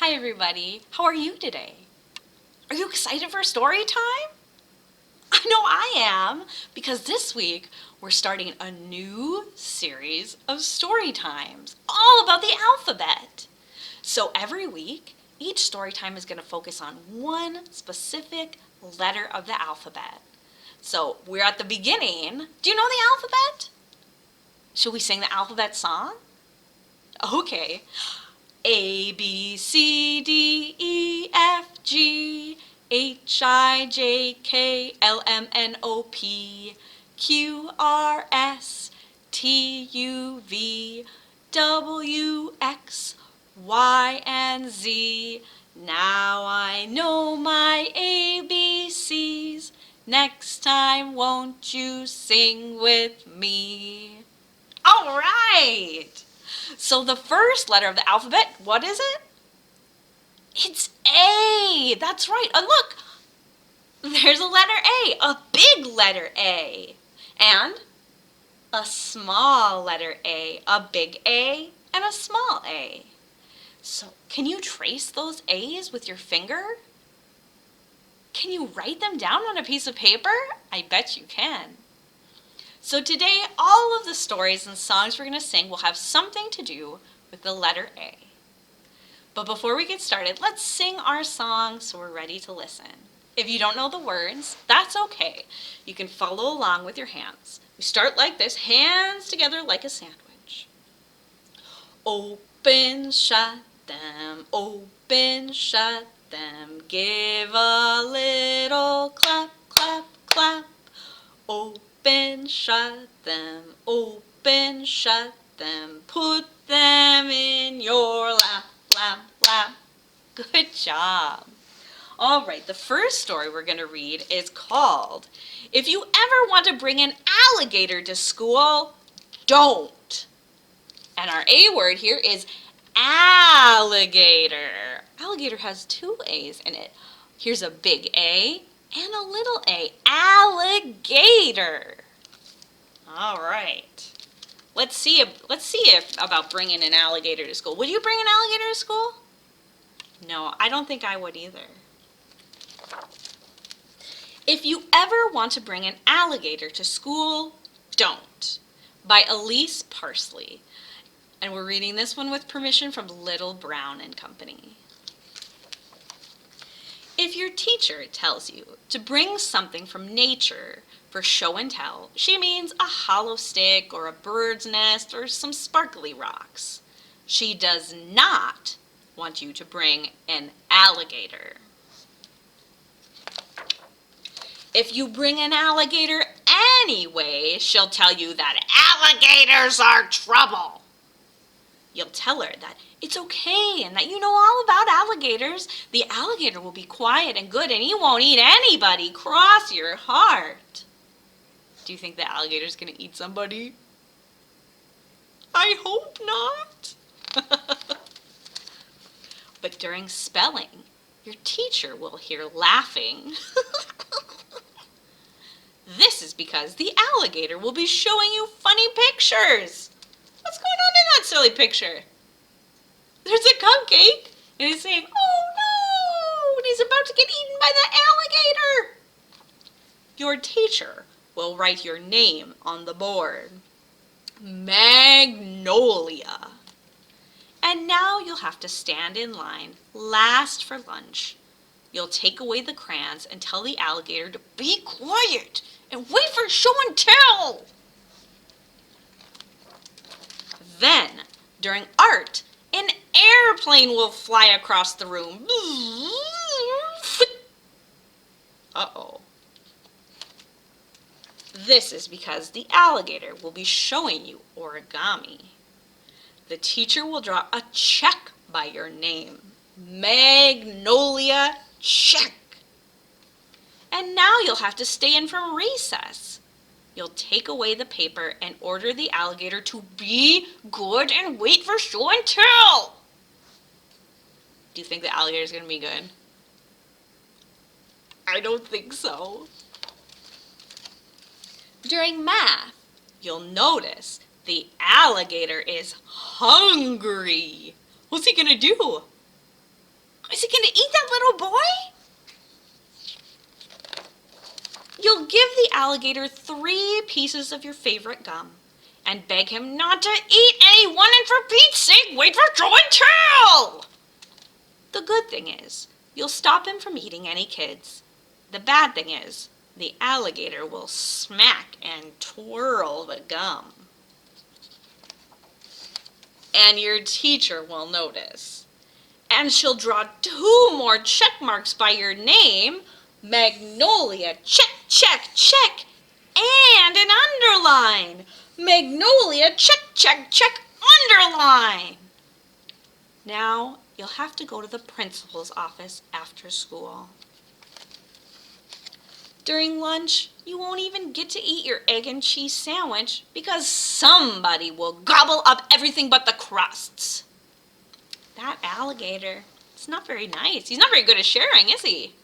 Hi everybody, how are you today? Are you excited for story time? I know I am, because this week we're starting a new series of story times, all about the alphabet. So every week, each story time is going to focus on one specific letter of the alphabet. So we're at the beginning. Do you know the alphabet? Should we sing the alphabet song? Okay. A, B, C, D, E, F, G, H, I, J, K, L, M, N, O, P, Q, R, S, T, U, V, W, X, Y, and Z. Now I know my ABCs. Next time, won't you sing with me? All right. So the first letter of the alphabet, what is it? It's A. That's right. Look, there's a letter a big letter A, and a small letter a big A, and a small A. So can you trace those A's with your finger? Can you write them down on a piece of paper? I bet you can. So today, all of the stories and songs we're going to sing will have something to do with the letter A. But before we get started, let's sing our song so we're ready to listen. If you don't know the words, that's okay. You can follow along with your hands. We start like this, hands together like a sandwich. Open, shut them, open, shut them. Give a little clap, clap, clap. Open, shut them, open, shut them. Put them in your lap, lap, lap. Good job. All right, the first story we're going to read is called, If You Ever Want to Bring an Alligator to School, Don't. And our A word here is alligator. Alligator has two A's in it. Here's a big A and a little a. Alligator. All right. Let's see if about bringing an alligator to school. Would you bring an alligator to school? No, I don't think I would either. If You Ever Want to Bring an Alligator to School, Don't, by Elise Parsley. And we're reading this one with permission from Little Brown and Company. If your teacher tells you to bring something from nature for show and tell, she means a hollow stick or a bird's nest or some sparkly rocks. She does not want you to bring an alligator. If you bring an alligator anyway, she'll tell you that alligators are trouble. You'll tell her that it's okay and that you know all about alligators. The alligator will be quiet and good and he won't eat anybody. Cross your heart. Do you think the alligator's going to eat somebody? I hope not. But during spelling, your teacher will hear laughing. This is because the alligator will be showing you funny pictures. What's going on in that silly picture? There's a cupcake, and he's saying, oh no, and he's about to get eaten by the alligator. Your teacher will write your name on the board. Magnolia. And now you'll have to stand in line, last for lunch. You'll take away the crayons and tell the alligator to be quiet and wait for show and tell. Then, during art, an airplane will fly across the room. Uh-oh. This is because the alligator will be showing you origami. The teacher will draw a check by your name. Magnolia check. And now you'll have to stay in from recess. You'll take away the paper and order the alligator to be good and wait for show and tell. Do you think the alligator's going to be good? I don't think so. During math, you'll notice the alligator is hungry. What's he going to do? Is he going to eat that little boy? You'll give the alligator 3 pieces of your favorite gum and beg him not to eat any one, and for Pete's sake, wait for show and tell! The good thing is, you'll stop him from eating any kids. The bad thing is, the alligator will smack and twirl the gum. And your teacher will notice. And she'll draw 2 more check marks by your name, Magnolia, check, check, check, and an underline. Magnolia, check, check, check, underline. Now, you'll have to go to the principal's office after school. During lunch, you won't even get to eat your egg and cheese sandwich because somebody will gobble up everything but the crusts. That alligator, it's not very nice. He's not very good at sharing, is he?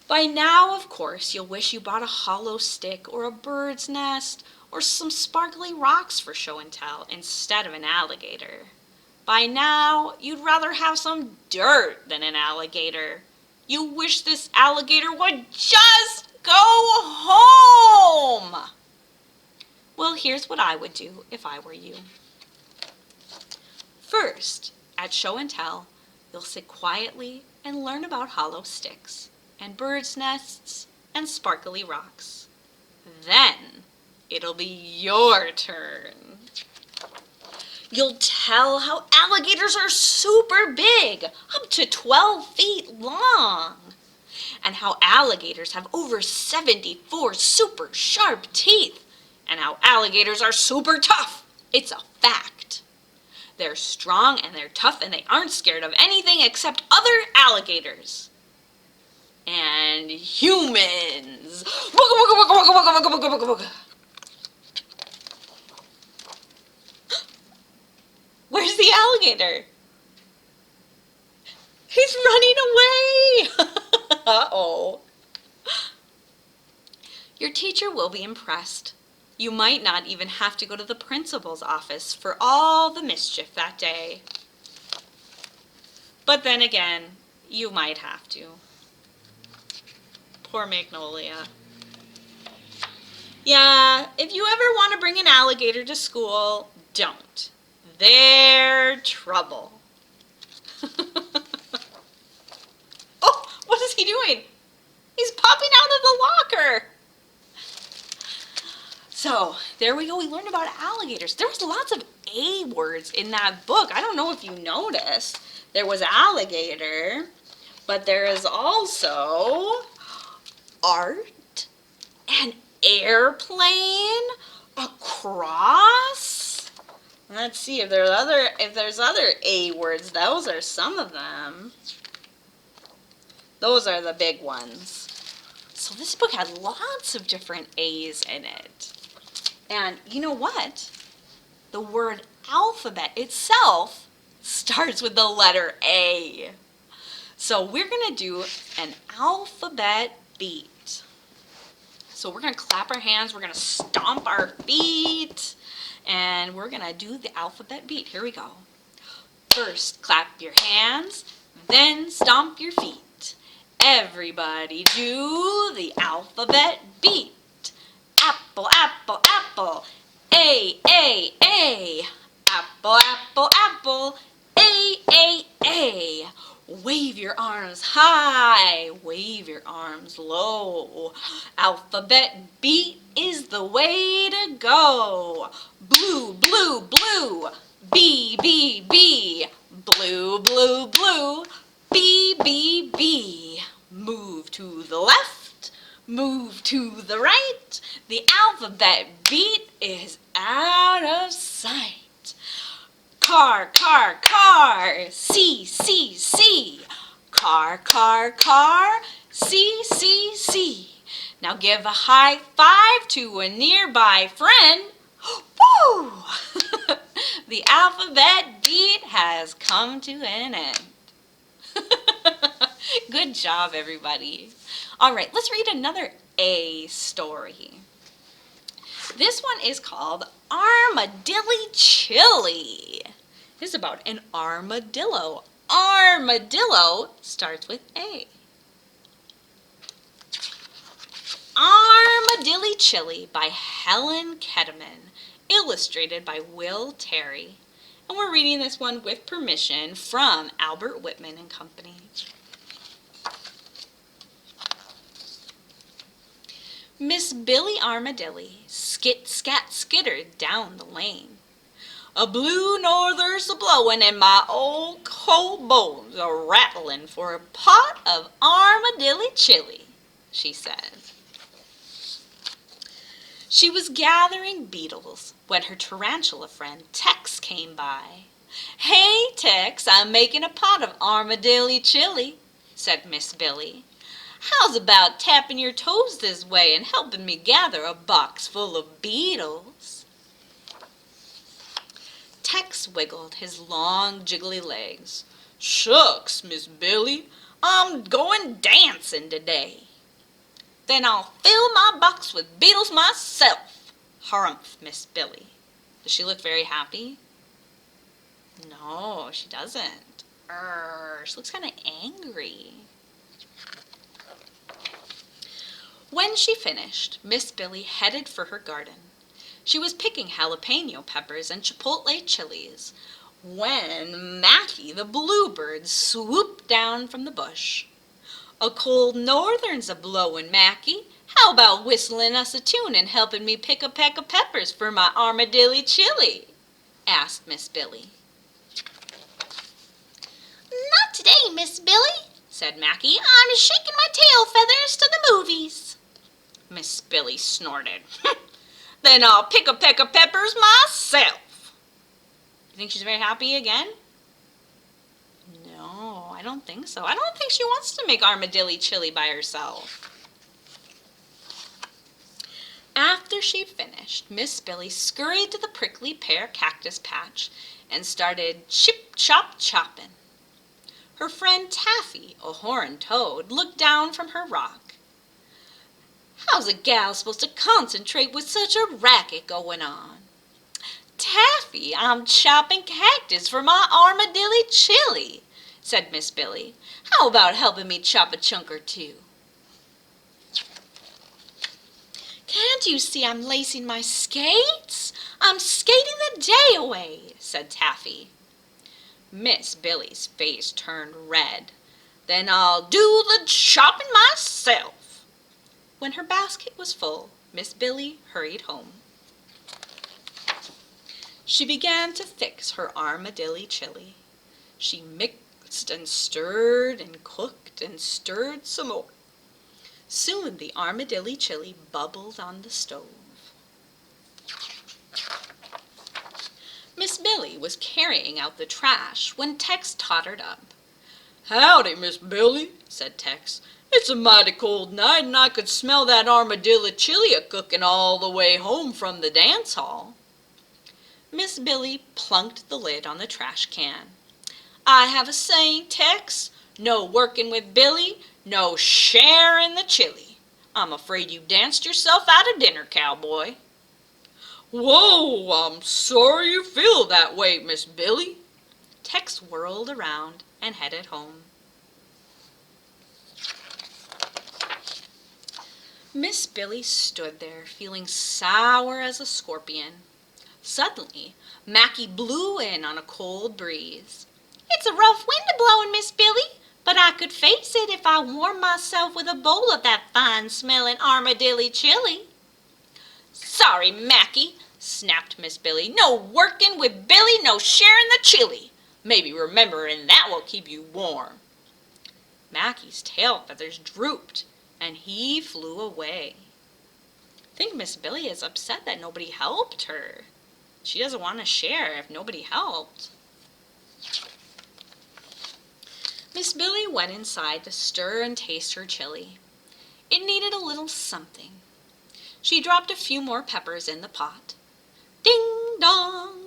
By now, of course, you'll wish you bought a hollow stick or a bird's nest or some sparkly rocks for show and tell instead of an alligator. By now, you'd rather have some dirt than an alligator. You wish this alligator would just go home. Well, here's what I would do if I were you. First, at show and tell, you'll sit quietly and learn about hollow sticks and birds' nests and sparkly rocks. Then, it'll be your turn. You'll tell how alligators are super big, up to 12 feet long, and how alligators have over 74 super sharp teeth, and how alligators are super tough. It's a fact. They're strong and they're tough and they aren't scared of anything except other alligators. And humans. Where's the alligator? He's running away. Uh-oh. Your teacher will be impressed. You might not even have to go to the principal's office for all the mischief that day. But then again, you might have to. Poor Magnolia. Yeah, if you ever want to bring an alligator to school, don't. They're trouble. Oh, what is he doing? He's popping out of the locker. So, there we go. We learned about alligators. There was lots of A words in that book. I don't know if you noticed. There was alligator, but there is also art, an airplane, a cross. Let's see if there's other A words. Those are some of them. Those are the big ones. So this book had lots of different A's in it. And you know what? The word alphabet itself starts with the letter A. So we're going to do an alphabet beat. So we're going to clap our hands, we're going to stomp our feet, and we're going to do the alphabet beat. Here we go. First, clap your hands, then stomp your feet. Everybody do the alphabet beat. Apple, apple, apple, A, A, A. Apple, apple, apple, A, A, A. Wave your arms high, wave your arms low. Alphabet beat is the way to go. Blue, blue, blue, B, B, B. Blue, blue, blue, B, B, B. Move to the left, move to the right. The alphabet beat is out of sight. Car, car, car, C, C, C. Car, car, car, C, C, C. Now give a high five to a nearby friend. Woo! The alphabet beat has come to an end. Good job, everybody. All right, let's read another A story. This one is called Armadilly Chili. is about an armadillo. Armadillo starts with A. Armadilly Chili by Helen Ketteman, illustrated by Will Terry. And we're reading this one with permission from Albert Whitman and Company. Miss Billy Armadilly skittered down the lane. A blue norther's a-blowin' and my old cold bones are rattling for a pot of Armadilly Chili, she said. She was gathering beetles when her tarantula friend Tex came by. Hey, Tex, I'm making a pot of Armadilly Chili, said Miss Billy. How's about tapping your toes this way and helping me gather a box full of beetles? Tex wiggled his long, jiggly legs. Shucks, Miss Billy, I'm going dancing today. Then I'll fill my box with beetles myself, harumphed Miss Billy. Does she look very happy? No, she doesn't. She looks kind of angry. When she finished, Miss Billy headed for her garden. She was picking jalapeno peppers and chipotle chilies when Mackie the bluebird swooped down from the bush. A cold northern's a-blowin', Mackie. How about whistling us a tune and helping me pick a peck of peppers for my Armadilly Chili? Asked Miss Billy. Not today, Miss Billy, said Mackie. I'm shaking my tail feathers to the movies. Miss Billy snorted. Then I'll pick a peck of peppers myself. You think she's very happy again? No, I don't think so. I don't think she wants to make Armadilly Chili by herself. After she finished, Miss Billy scurried to the prickly pear cactus patch and started chop-chopping. Her friend Taffy, a horned toad, looked down from her rock. How's a gal supposed to concentrate with such a racket going on? Taffy, I'm chopping cactus for my Armadilly Chili, said Miss Billy. How about helping me chop a chunk or two? Can't you see I'm lacing my skates? I'm skating the day away, said Taffy. Miss Billy's face turned red. Then I'll do the chopping myself. When her basket was full, Miss Billy hurried home. She began to fix her Armadilly Chili. She mixed and stirred and cooked and stirred some more. Soon the Armadilly Chili bubbled on the stove. Miss Billy was carrying out the trash when Tex tottered up. Howdy, Miss Billy, said Tex. It's a mighty cold night and I could smell that Armadilly Chili a-cooking all the way home from the dance hall. Miss Billy plunked the lid on the trash can. I have a saying, Tex, no working with Billy, no sharing the chili. I'm afraid you danced yourself out of dinner, cowboy. Whoa, I'm sorry you feel that way, Miss Billy. Tex whirled around and headed home. Miss Billy stood there, feeling sour as a scorpion. Suddenly, Mackie blew in on a cold breeze. It's a rough wind a-blowing, Miss Billy, but I could face it if I warmed myself with a bowl of that fine-smelling Armadilly Chili. Sorry, Mackie, snapped Miss Billy. No working with Billy, no sharing the chili. Maybe remembering that will keep you warm. Mackie's tail feathers drooped, and he flew away. I think Miss Billy is upset that nobody helped her. She doesn't want to share if nobody helped. Miss Billy went inside to stir and taste her chili. It needed a little something. She dropped a few more peppers in the pot. Ding dong!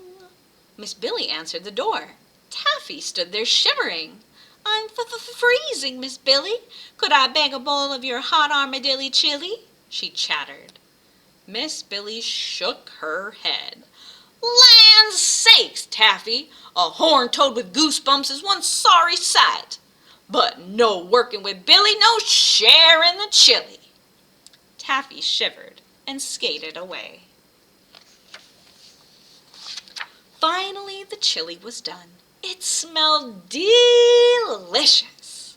Miss Billy answered the door. Taffy stood there shivering. I'm freezing, Miss Billy. Could I beg a bowl of your hot Armadilly Chili? She chattered. Miss Billy shook her head. Land's sakes, Taffy! A horned toad with goosebumps is one sorry sight. But no working with Billy, no share in the chili. Taffy shivered and skated away. Finally, the chili was done. It smelled delicious.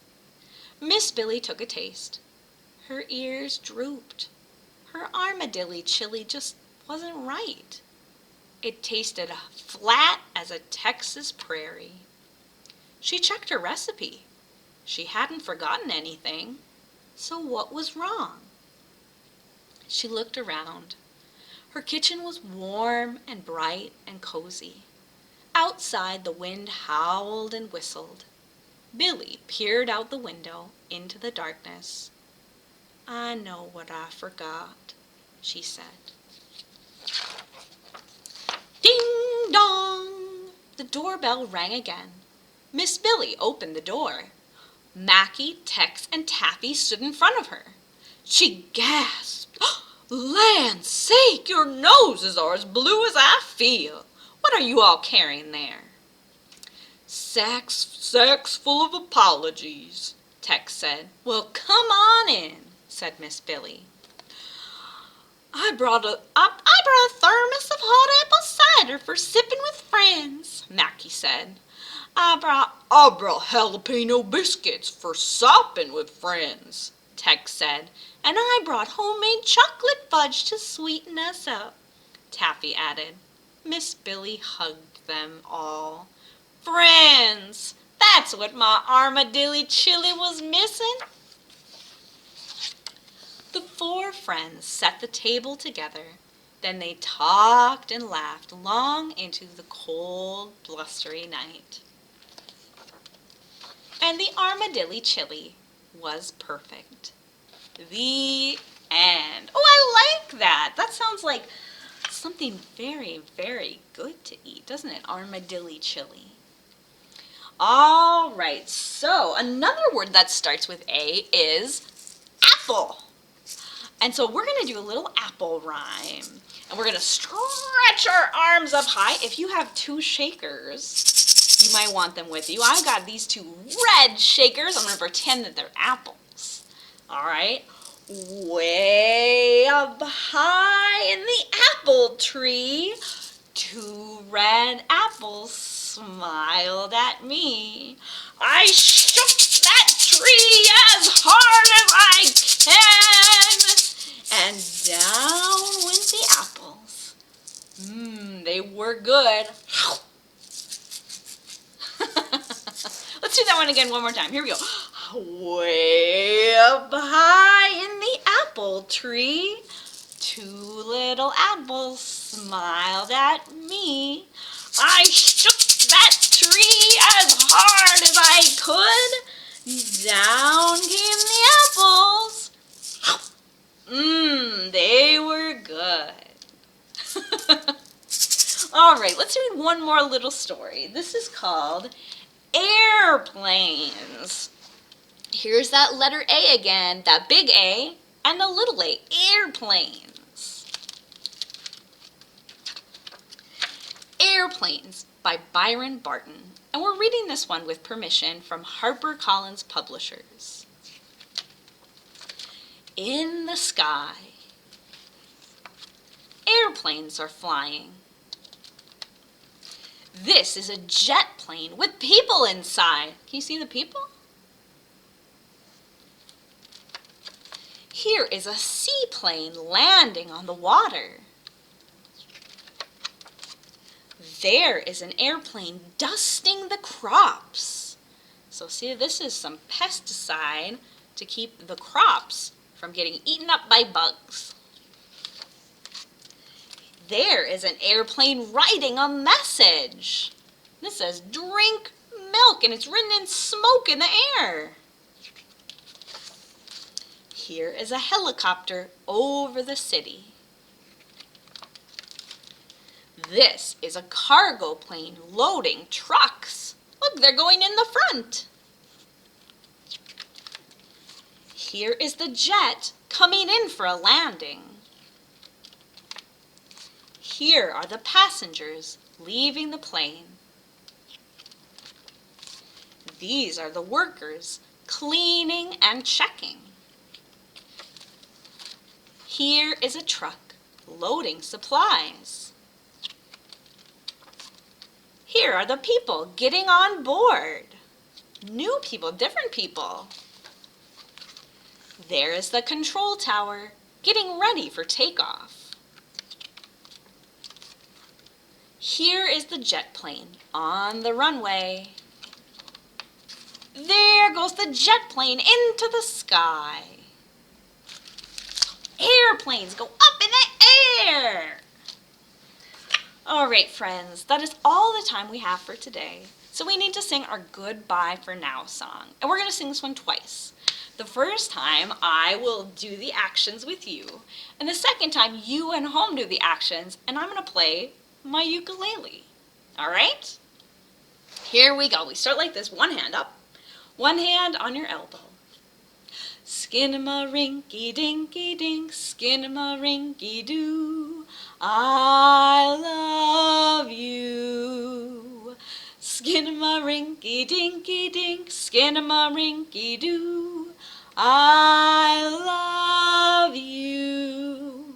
Miss Billy took a taste. Her ears drooped. Her Armadilly Chili just wasn't right. It tasted flat as a Texas prairie. She checked her recipe. She hadn't forgotten anything. So what was wrong? She looked around. Her kitchen was warm and bright and cozy. Outside, the wind howled and whistled. Billy peered out the window into the darkness. "I know what I forgot," she said. Ding dong! The doorbell rang again. Miss Billy opened the door. Mackie, Tex, and Taffy stood in front of her. She gasped. "Land's sake, your noses are as blue as I feel. What are you all carrying there?" Sacks full of apologies," Tex said. "Well, come on in," said Miss Billy. I brought a thermos of hot apple cider for sipping with friends," Mackie said. I brought jalapeno biscuits for sopping with friends," Tex said. "And I brought homemade chocolate fudge to sweeten us up," Taffy added. Miss Billy hugged them all. Friends! That's what my Armadilly Chili was missing. The four friends set the table together. Then they talked and laughed long into the cold, blustery night. And the Armadilly Chili was perfect. The end. Oh, I like that. That sounds like something very, very good to eat, doesn't it? Armadilly Chili. All right, so another word that starts with A is apple. And so we're going to do a little apple rhyme. And we're going to stretch our arms up high. If you have two shakers, you might want them with you. I've got these two red shakers. I'm going to pretend that they're apples. All right. Way up high in the apple tree, two red apples smiled at me. I shook that tree as hard as I can, and down went the apples. They were good. Let's do that one again one more time. Here we go. Way up high in the apple tree, two little apples smiled at me. I shook that tree as hard as I could. Down came the apples. They were good. All right, let's read one more little story. This is called Airplanes. Here's that letter A again, that big A and the little a, airplanes. Airplanes by Byron Barton. And we're reading this one with permission from HarperCollins Publishers. In the sky, airplanes are flying. This is a jet plane with people inside. Can you see the people? Here is a seaplane landing on the water. There is an airplane dusting the crops. So see, this is some pesticide to keep the crops from getting eaten up by bugs. There is an airplane writing a message. This says, drink milk, and it's written in smoke in the air. Here is a helicopter over the city. This is a cargo plane loading trucks. Look, they're going in the front. Here is the jet coming in for a landing. Here are the passengers leaving the plane. These are the workers cleaning and checking. Here is a truck loading supplies. Here are the people getting on board. New people, different people. There is the control tower getting ready for takeoff. Here is the jet plane on the runway. There goes the jet plane into the sky. Airplanes go up in the air. All right, friends, that is all the time we have for today. So we need to sing our Goodbye for Now song. And we're going to sing this one twice. The first time, I will do the actions with you. And the second time, you and home do the actions, and I'm going to play my ukulele. All right? Here we go. We start like this. One hand up, one hand on your elbow. Skin-a-ma-rinky-dinky-dink, skin-a-ma-rinky-doo, I love you. Skin-a-ma-rinky-dinky-dink, skin-a-ma-rinky-doo, I love you.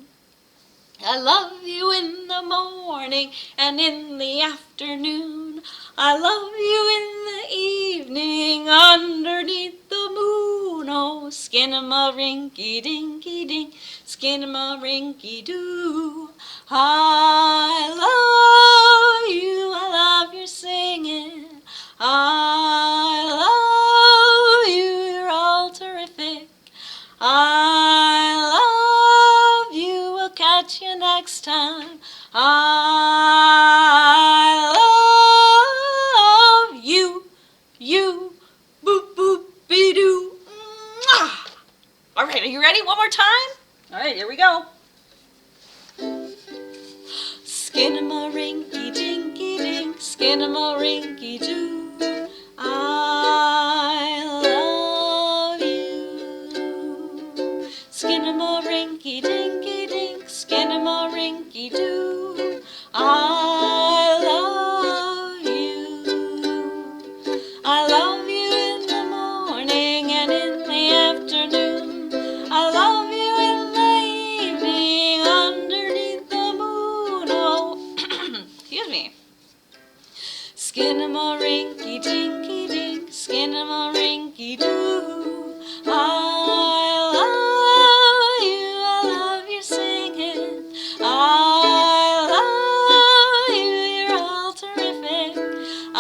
I love you in the morning and in the afternoon. I love you in the evening underneath the moon. Oh, skin-a-ma-rinky-dinky-dink, skin-a-ma-rinky-doo. I love you, I love your singing. I love you, you're all terrific. I love you, we'll catch you next time. I love you, boop boop be doo. All right, are you ready? One more time? All right, here we go. Skin-a-ma-rinky-dinky-dink, skin-a-ma-rinky-doo. I love you. Skin-a-ma-rinky-dinky-dink, skin-a-ma-rinky-doo. I love you. I love you in the morning and in the afternoon. I love you in the evening underneath the moon. Oh, excuse me. Skin-a-ma-rinky-dinky-dink, skin-a-ma-rinky-doo. I love you, I love your singing. I love you, you're all terrific. I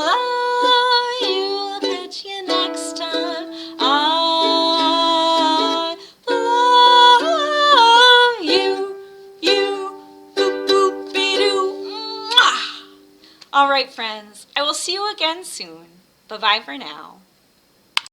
love you, I'll catch you next time. I love you, boop boop be doo. All right, friends, I will see you again soon. Bye-bye for now.